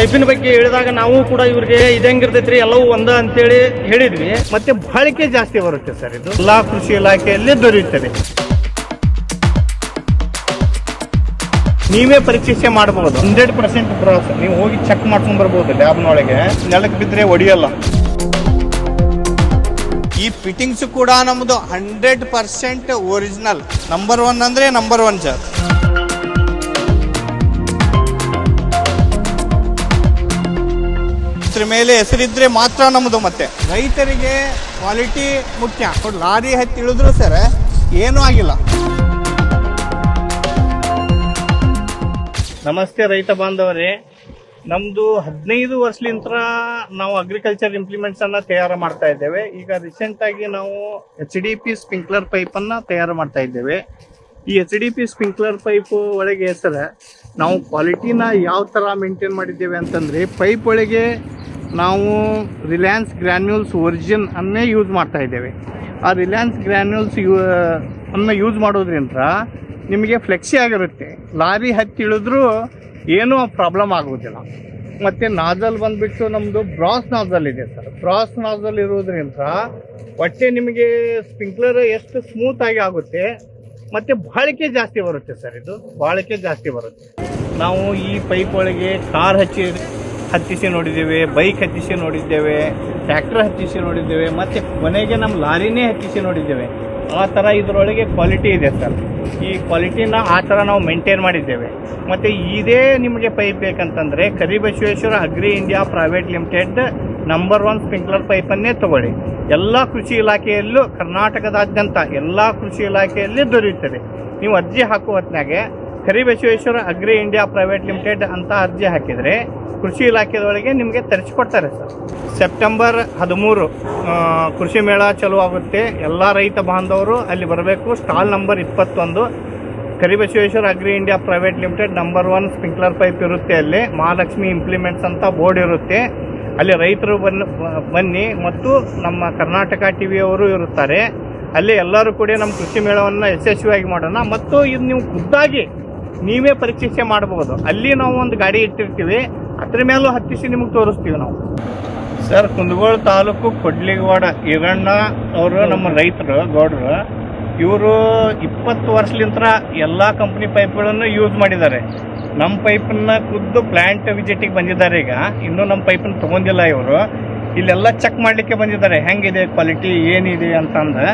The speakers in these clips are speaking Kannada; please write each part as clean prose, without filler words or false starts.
ಪೈಪಿನ ಬಗ್ಗೆ ಹೇಳಿದಾಗ ನಾವು ಕೂಡ ಇವ್ರಿಗೆ ಇದಂಗಿರ್ತೈತ್ರಿ ಎಲ್ಲವೂ ಒಂದ ಅಂತೇಳಿ ಹೇಳಿದ್ವಿ. ಮತ್ತೆ ಬಾಳಿಕೆ ಜಾಸ್ತಿ ಬರುತ್ತೆ ಸರ್. ಇದು ಎಲ್ಲಾ ಕೃಷಿ ಇಲಾಖೆಯಲ್ಲಿ ದೊರೆಯುತ್ತದೆ. ನೀವೇ ಪರೀಕ್ಷೆ ಮಾಡಬಹುದು. 100% ಬ್ರಾಸ್ ನೀವು ಹೋಗಿ ಚೆಕ್ ಮಾಡ್ಕೊಂಡ್ ಬರ್ಬೋದು. ಲ್ಯಾಬ್ನೊಳಗೆ ನೆಲಕ್ಕೆ ಬಿದ್ದರೆ ಒಡೆಯಲ್ಲ. ಈ ಫಿಟ್ಟಿಂಗ್ಸ್ ಕೂಡ ನಮ್ಮದು 100% ಒರಿಜಿನಲ್. ನಂಬರ್ 1 ಅಂದ್ರೆ ನಂಬರ್ 1 ಸರ್. ಇದ್ರ ಮೇಲೆ ಹೆಸರಿದ್ರೆ ಮಾತ್ರ ನಮ್ಮದು. ಮತ್ತೆ ರೈತರಿಗೆ ಕ್ವಾಲಿಟಿ ಮುಖ್ಯ. ಲಾರಿ ಹತ್ತಿ ಇಳಿದ್ರು ಸರ್ ಏನೂ ಆಗಿಲ್ಲ. ನಮಸ್ತೆ ರೈತ ಬಾಂಧವರೇ. ನಮ್ದು 15 ವರ್ಷಲಿಂದ ನಾವು ಅಗ್ರಿಕಲ್ಚರ್ ಇಂಪ್ಲಿಮೆಂಟ್ಸ್ ಅನ್ನ ತಯಾರು ಮಾಡ್ತಾ ಇದ್ದೇವೆ. ಈಗ ರೀಸೆಂಟ್ ಆಗಿ ನಾವು HDP ಸ್ಪ್ರಿಂಕ್ಲರ್ ಪೈಪ್ ಅನ್ನ ತಯಾರು ಮಾಡ್ತಾ ಇದ್ದೇವೆ. ಈ HDP ಸ್ಪ್ರಿಂಕ್ಲರ್ ಪೈಪ್ ಒಳಗೆ ಸರ್ ನಾವು ಕ್ವಾಲಿಟಿನ ಯಾವ ತರ ಮೇಂಟೈನ್ ಮಾಡಿದ್ದೇವೆ ಅಂತಂದ್ರೆ, ಪೈಪ್ ಒಳಗೆ ನಾವು ರಿಲಯನ್ಸ್ ಗ್ರ್ಯಾನ್ಯೂಲ್ಸ್ ಒರಿಜಿನ್ ಅನ್ನೇ ಯೂಸ್ ಮಾಡ್ತಾ ಇದ್ದೇವೆ. ಆ ರಿಲಯನ್ಸ್ ಗ್ರ್ಯಾನ್ಯೂಲ್ಸ್ ಅನ್ನ ಯೂಸ್ ಮಾಡೋದ್ರಿಂದ ನಿಮಗೆ ಫ್ಲೆಕ್ಸಿ ಆಗಿರುತ್ತೆ. ಲಾರಿ ಹತ್ತಿ ಇಳಿದ್ರೂ ಏನೂ ಪ್ರಾಬ್ಲಮ್ ಆಗೋದಿಲ್ಲ. ಮತ್ತು ನಾಜಲ್ ಬಂದುಬಿಟ್ಟು ನಮ್ಮದು ಬ್ರಾಸ್ ನಾಜಲ್ ಇದೆ ಸರ್. ಬ್ರಾಸ್ ನಾಜಲ್ ಇರೋದ್ರಿಂದ ಒಟ್ಟೆ ನಿಮಗೆ ಸ್ಪ್ರಿಂಕ್ಲರ್ ಎಷ್ಟು ಸ್ಮೂತಾಗಿ ಆಗುತ್ತೆ ಮತ್ತು ಬಾಳಿಕೆ ಜಾಸ್ತಿ ಬರುತ್ತೆ ಸರ್. ಇದು ಬಾಳಿಕೆ ಜಾಸ್ತಿ ಬರುತ್ತೆ. ನಾವು ಈ ಪೈಪ್ ಒಳಗೆ ಕಾರ್ ಹತ್ತಿಸಿ ನೋಡಿದ್ದೇವೆ, ಬೈಕ್ ಹತ್ತಿಸಿ ನೋಡಿದ್ದೇವೆ, ಟ್ರ್ಯಾಕ್ಟರ್ ಹತ್ತಿಸಿ ನೋಡಿದ್ದೇವೆ, ಮತ್ತು ಕೊನೆಗೆ ನಮ್ಮ ಲಾರಿನೇ ಹತ್ತಿಸಿ ನೋಡಿದ್ದೇವೆ. ಆ ಥರ ಇದರೊಳಗೆ ಕ್ವಾಲಿಟಿ ಇದೆ ಸರ್. ಈ ಕ್ವಾಲಿಟಿನ ಆ ಥರ ನಾವು ಮೇಂಟೈನ್ ಮಾಡಿದ್ದೇವೆ. ಮತ್ತು ಇದೇ ನಿಮಗೆ ಪೈಪ್ ಬೇಕಂತಂದರೆ Karibasaveshwara agri India private limited number 1 sprinkler ಪೈಪನ್ನೇ ತಗೊಳ್ಳಿ. ಎಲ್ಲ ಕೃಷಿ ಇಲಾಖೆಯಲ್ಲೂ, ಕರ್ನಾಟಕದಾದ್ಯಂತ ಎಲ್ಲ ಕೃಷಿ ಇಲಾಖೆಯಲ್ಲಿ ದೊರೆಯುತ್ತದೆ. ನೀವು ಅರ್ಜಿ ಹಾಕುವ ಹೊತ್ತಿನಾಗೆ Karibasaveshwara agri India private limited ಅಂತ ಅರ್ಜಿ ಹಾಕಿದರೆ ಕೃಷಿ ಇಲಾಖೆದೊಳಗೆ ನಿಮಗೆ ತರಿಸಿಕೊಡ್ತಾರೆ ಸರ್. ಸೆಪ್ಟೆಂಬರ್ 13 ಕೃಷಿ ಮೇಳ ಚಾಲೂ ಆಗುತ್ತೆ. ಎಲ್ಲ ರೈತ ಬಾಂಧವರು ಅಲ್ಲಿ ಬರಬೇಕು. Stall number 21 Karibasaveshwara agri India private limited number 1 sprinkler pipe ಇರುತ್ತೆ. ಅಲ್ಲಿ ಮಹಾಲಕ್ಷ್ಮಿ ಇಂಪ್ಲಿಮೆಂಟ್ಸ್ ಅಂತ ಬೋರ್ಡ್ ಇರುತ್ತೆ. ಅಲ್ಲಿ ರೈತರು ಬನ್ನಿ ಮತ್ತು ನಮ್ಮ ಕರ್ನಾಟಕ ಟಿವಿಯವರು ಇರುತ್ತಾರೆ. ಅಲ್ಲಿ ಎಲ್ಲರೂ ಕೂಡ ನಮ್ಮ ಕೃಷಿ ಮೇಳವನ್ನು ಯಶಸ್ವಿಯಾಗಿ ಮಾಡೋಣ. ಮತ್ತು ಇದು ನೀವು ಖುದ್ದಾಗಿ ನೀವೇ ಪರೀಕ್ಷೆ ಮಾಡಬಹುದು. ಅಲ್ಲಿ ನಾವು ಒಂದು ಗಾಡಿ ಇಟ್ಟಿರ್ತೀವಿ, ಅದ್ರ ಮೇಲೂ ಹತ್ತಿಸಿ ನಿಮಗೆ ತೋರಿಸ್ತೀವಿ ನಾವು ಸರ್. ಕುಂದಗೋಳ ತಾಲೂಕು ಕೊಡ್ಲಿಗವಾಡ ಈರಣ್ಣ ಅವರು ನಮ್ಮ ರೈತರು, ಗೌಡರು. ಇವರು 20 ವರ್ಷಲಿಂದ ಎಲ್ಲ ಕಂಪ್ನಿ ಪೈಪ್ಗಳನ್ನು ಯೂಸ್ ಮಾಡಿದ್ದಾರೆ. ನಮ್ಮ ಪೈಪನ್ನ ಖುದ್ದು ಪ್ಲ್ಯಾಂಟ್ ವಿಸಿಟಿಗೆ ಬಂದಿದ್ದಾರೆ. ಈಗ ಇನ್ನೂ ನಮ್ಮ ಪೈಪನ್ನು ತೊಗೊಂಡಿಲ್ಲ ಇವರು. ಇಲ್ಲೆಲ್ಲ ಚೆಕ್ ಮಾಡಲಿಕ್ಕೆ ಬಂದಿದ್ದಾರೆ, ಹೆಂಗಿದೆ ಕ್ವಾಲಿಟಿ ಏನಿದೆ ಅಂತಂದು.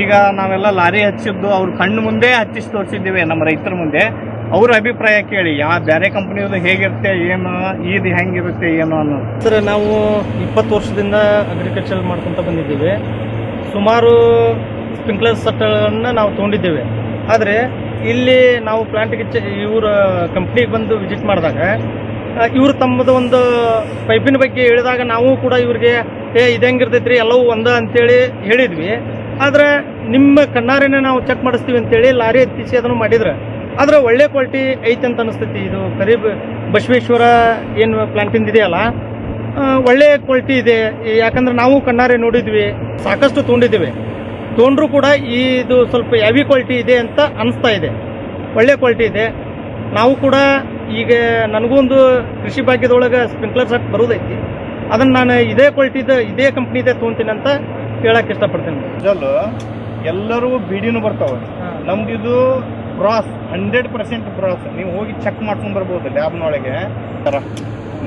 ಈಗ ನಾವೆಲ್ಲ ಲಾರಿ ಹಚ್ಚಿದ್ದು ಅವ್ರ ಕಣ್ಣು ಮುಂದೆ ಹಚ್ಚಿಸಿ ತೋರಿಸಿದ್ದೇವೆ ನಮ್ಮ ರೈತರ ಮುಂದೆ. ಅವ್ರ ಅಭಿಪ್ರಾಯ ಕೇಳಿ ಬೇರೆ ಕಂಪ್ನಿಯದು ಹೇಗಿರುತ್ತೆ, ಏನು ಇದು ಹೆಂಗಿರುತ್ತೆ ಏನು ಅನ್ನೋದು. ಸರ್ ನಾವು 20 ವರ್ಷದಿಂದ ಅಗ್ರಿಕಲ್ಚರ್ ಮಾಡ್ಕೊತ ಬಂದಿದ್ದೀವಿ. ಸುಮಾರು ಸ್ಪ್ರಿಂಕ್ಲರ್ ಸೆಟ್ಗಳನ್ನು ನಾವು ತೊಗೊಂಡಿದ್ದೇವೆ. ಆದರೆ ಇಲ್ಲಿ ನಾವು ಪ್ಲಾಂಟ್ಗೆ ಇವರ ಕಂಪ್ನಿಗೆ ಬಂದು ವಿಸಿಟ್ ಮಾಡಿದಾಗ ಇವರು ತಮ್ಮದು ಒಂದು ಪೈಪಿನ ಬಗ್ಗೆ ಹೇಳಿದಾಗ ನಾವು ಕೂಡ ಇವ್ರಿಗೆ ಇದಂಗಿರ್ತೈತ್ರಿ ಎಲ್ಲವೂ ಒಂದ ಅಂತೇಳಿ ಹೇಳಿದ್ವಿ. ಆದರೆ ನಿಮ್ಮ ಕಣ್ಣಾರೇನೆ ನಾವು ಚೆಕ್ ಮಾಡಿಸ್ತೀವಿ ಅಂತೇಳಿ ಲಾರಿ ಹತ್ತಿಸಿ ಅದನ್ನು ಮಾಡಿದ್ರೆ ಆದರೆ ಒಳ್ಳೆ ಕ್ವಾಲಿಟಿ ಐತೆ ಅಂತ ಅನಿಸ್ತೈತಿ. ಇದು ಬಸವೇಶ್ವರ ಏನು ಪ್ಲಾಂಟಿಂದ ಇದೆಯಲ್ಲ, ಒಳ್ಳೆ ಕ್ವಾಲಿಟಿ ಇದೆ. ಯಾಕಂದ್ರೆ ನಾವು ಕಣ್ಣಾರೆ ನೋಡಿದ್ವಿ, ಸಾಕಷ್ಟು ತೊಗೊಂಡಿದ್ದೀವಿ. ತೊಗೊಂಡ್ರೂ ಕೂಡ ಇದು ಸ್ವಲ್ಪ ಹೆವಿ ಕ್ವಾಲಿಟಿ ಇದೆ ಅಂತ ಅನಿಸ್ತಾ ಇದೆ. ಒಳ್ಳೆ ಕ್ವಾಲಿಟಿ ಇದೆ. ನಾವು ಕೂಡ ಈಗ ನನಗೂ ಒಂದು ಕೃಷಿ ಭಾಗ್ಯದೊಳಗೆ ಸ್ಪ್ರಿಂಕ್ಲರ್ ಸೆಟ್ ಬರೋದೈತಿ. ಅದನ್ನು ನಾನು ಇದೇ ಕ್ವಾಲಿಟಿದ ಇದೇ ಕಂಪ್ನಿದೆ ತೊಗೊತೀನಿ ಅಂತ ಹೇಳಕ್ಕೆ ಇಷ್ಟಪಡ್ತೇನೆ. ಎಲ್ಲರೂ ಬಿಡಿನೂ ಬರ್ತಾವೆ. ನಮ್ದು ಇದು ಬ್ರಾಸ್ 100% ಬ್ರಾಸ್. ನೀವು ಹೋಗಿ ಚೆಕ್ ಮಾಡ್ಕೊಂಡ್ ಬರ್ಬೋದು ಲ್ಯಾಬ್ನೊಳಗೆ.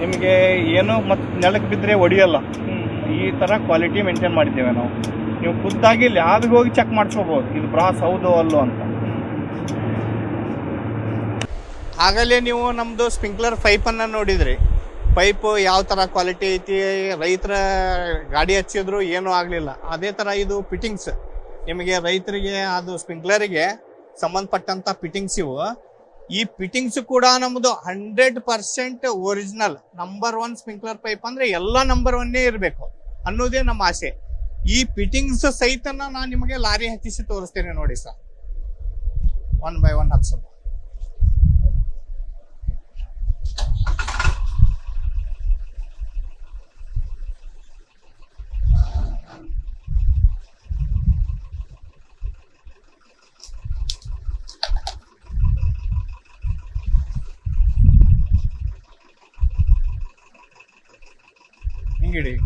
ನಿಮಗೆ ಏನೋ ಮತ್ತು ನೆಲಕ್ಕೆ ಬಿದ್ದರೆ ಒಡೆಯಲ್ಲ. ಈ ಥರ ಕ್ವಾಲಿಟಿ ಮೇಂಟೈನ್ ಮಾಡಿದ್ದೇವೆ ನಾವು. ನೀವು ಖುದ್ದಾಗಿ ಲ್ಯಾಬ್ಗೆ ಹೋಗಿ ಚೆಕ್ ಮಾಡ್ಕೋಬೋದು ಇದು ಬ್ರಾಸ್ ಹೌದು ಅಲ್ಲೋ ಅಂತ. ಆಗಲೇ ನೀವು ನಮ್ಮದು ಸ್ಪ್ರಿಂಕ್ಲರ್ ಪೈಪನ್ನು ನೋಡಿದ್ರಿ. ಪೈಪು ಯಾವ ಥರ ಕ್ವಾಲಿಟಿ ಐತಿ, ರೈತರ ಗಾಡಿ ಹಚ್ಚಿದ್ರು ಏನೂ ಆಗಲಿಲ್ಲ. ಅದೇ ಥರ ಇದು ಫಿಟ್ಟಿಂಗ್ಸ್ ನಿಮಗೆ ರೈತರಿಗೆ ಅದು ಸ್ಪ್ರಿಂಕ್ಲರಿಗೆ ಸಂಬಂಧಪಟ್ಟಂಥ ಫಿಟ್ಟಿಂಗ್ಸ್ ಇವು. ಈ ಫಿಟ್ಟಿಂಗ್ಸ್ ಕೂಡ ನಮ್ಮದು 100% ಒರಿಜಿನಲ್. ನಂಬರ್ 1 ಸ್ಪ್ರಿಂಕ್ಲರ್ ಪೈಪ್ ಅಂದರೆ ಎಲ್ಲ ನಂಬರ್ 1 ಇರಬೇಕು ಅನ್ನೋದೇ ನಮ್ಮ ಆಸೆ. ಈ ಫಿಟ್ಟಿಂಗ್ಸ್ ಸಹಿತನ ನಾನು ನಿಮಗೆ ಲಾರಿ ಹತ್ತಿಸಿ ತೋರಿಸ್ತೇನೆ ನೋಡಿ ಸರ್. 1 by 1 ಹಚ್ಚೋದು. ಹಿಂಗಿಡಿ.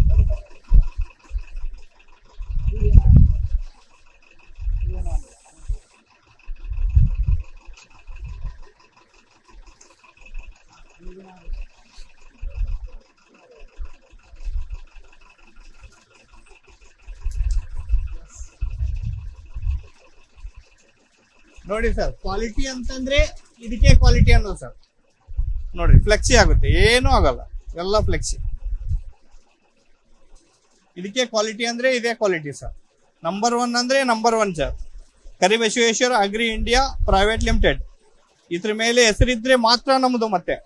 ನೋಡಿ ಸರ್, ಕ್ವಾಲಿಟಿ ಅಂತಂದ್ರೆ ಇದಕ್ಕೆ ಕ್ವಾಲಿಟಿ ಅನ್ನೋದು ಸರ್. ನೋಡ್ರಿ, ಫ್ಲೆಕ್ಸಿ ಆಗುತ್ತೆ, ಏನೂ ಆಗಲ್ಲ, ಎಲ್ಲ ಫ್ಲೆಕ್ಸಿ. ಇದಕ್ಕೆ ಕ್ವಾಲಿಟಿ ಅಂದ್ರೆ ಇದೇ ಕ್ವಾಲಿಟಿ ಸರ್. ನಂಬರ್ 1 ಅಂದ್ರೆ number 1 sir. Karibasaveshwara agri India private limited, ಇದ್ರ ಮೇಲೆ ಹೆಸರಿದ್ರೆ ಮಾತ್ರ ನಮ್ದು. ಮತ್ತೆ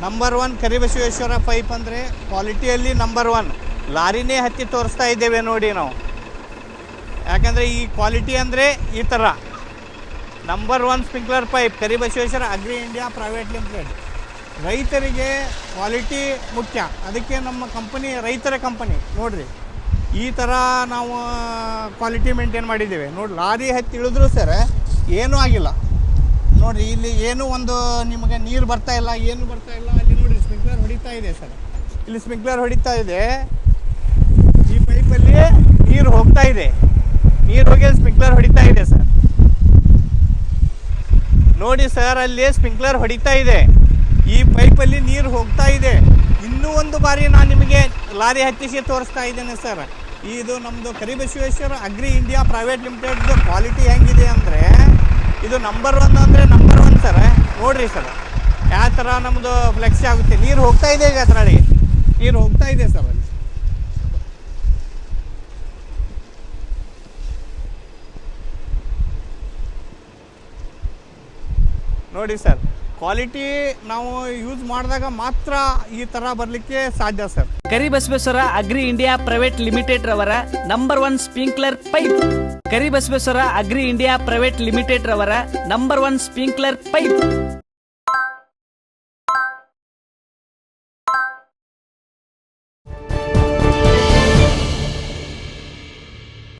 ನಂಬರ್ 1 ಕರಿಬಸವೇಶ್ವರ ಪೈಪ್ ಅಂದ್ರೆ ಕ್ವಾಲಿಟಿಯಲ್ಲಿ ನಂಬರ್ 1. ಲಾರಿನೇ ಹತ್ತಿ ತೋರಿಸ್ತಾ ಇದ್ದೇವೆ ನೋಡಿ ನಾವು, ಯಾಕಂದ್ರೆ ಈ ಕ್ವಾಲಿಟಿ ಅಂದ್ರೆ ಈ ತರ. Number 1 sprinkler pipe Karibasaveshwara agri India private limited. ರೈತರಿಗೆ ಕ್ವಾಲಿಟಿ ಮುಖ್ಯ, ಅದಕ್ಕೆ ನಮ್ಮ ಕಂಪನಿ ರೈತರ ಕಂಪನಿ. ನೋಡ್ರಿ, ಈ ಥರ ನಾವು ಕ್ವಾಲಿಟಿ ಮೇಂಟೈನ್ ಮಾಡಿದ್ದೇವೆ. ನೋಡಿ, ಲಾರಿ ಹತ್ತಿ ಇಳಿದ್ರು ಸರ್ ಏನೂ ಆಗಿಲ್ಲ. ನೋಡಿರಿ, ಇಲ್ಲಿ ಏನೂ ಒಂದು ನಿಮಗೆ ನೀರು ಬರ್ತಾ ಇಲ್ಲ, ಏನು ಬರ್ತಾ ಇಲ್ಲ. ಅಲ್ಲಿ ನೋಡಿರಿ, ಸ್ಪ್ರಿಂಕ್ಲರ್ ಹೊಡಿತಾ ಇದೆ ಸರ್. ಇಲ್ಲಿ ಸ್ಪ್ರಿಂಕ್ಲರ್ ಹೊಡಿತಾ ಇದೆ, ಈ ಪೈಪಲ್ಲಿ ನೀರು ಹೋಗ್ತಾ ಇದೆ. ನೀರು ಹೋಗಿ ಸ್ಪ್ರಿಂಕ್ಲರ್ ಹೊಡಿತಾ ಇದೆ ಸರ್. ನೋಡಿ ಸರ್, ಅಲ್ಲಿ ಸ್ಪ್ರಿಂಕ್ಲರ್ ಹೊಡಿತಾ ಇದೆ, ಈ ಪೈಪಲ್ಲಿ ನೀರು ಹೋಗ್ತಾ ಇದೆ. ಇನ್ನೂ ಒಂದು ಬಾರಿ ನಾನು ನಿಮಗೆ ಲಾರಿ ಹತ್ತಿಸಿ ತೋರಿಸ್ತಾ ಇದ್ದೇನೆ ಸರ್. ಇದು ನಮ್ಮದು ಕರಿಬಸವೇಶ್ವರ ಅಗ್ರಿ ಇಂಡಿಯಾ ಪ್ರೈವೇಟ್ ಲಿಮಿಟೆಡ್ದು ಕ್ವಾಲಿಟಿ ಹೆಂಗಿದೆ ಅಂದರೆ, ಇದು ನಂಬರ್ 1 ಅಂದರೆ ನಂಬರ್ 1 ಸರ್. ನೋಡಿರಿ ಸರ್, ಯಾವ ಥರ ನಮ್ಮದು ಫ್ಲೆಕ್ಸಿ ಆಗುತ್ತೆ. ನೀರು ಹೋಗ್ತಾ ಇದೆ, ಈಗ ಅದರಲ್ಲಿ ನೀರು ಹೋಗ್ತಾ ಇದೆ ಸರ್. ಅಲ್ಲಿ ನೋಡಿ ಸರ್, ಕ್ವಾಲಿಟಿ ನಾವು ಯೂಸ್ ಮಾಡಿದಾಗ ಮಾತ್ರ ಈ ತರ ಬರಲಿಕ್ಕೆ ಸಾಧ್ಯ sir. Karibasaveshwara agri India private limited ರವರ number 1 sprinkler pipe. Karibasaveshwara agri India private limited ರವರ ನಂಬರ್ 1 ಸ್ಪ್ರಿಂಕ್ಲರ್ ಪೈಪ್.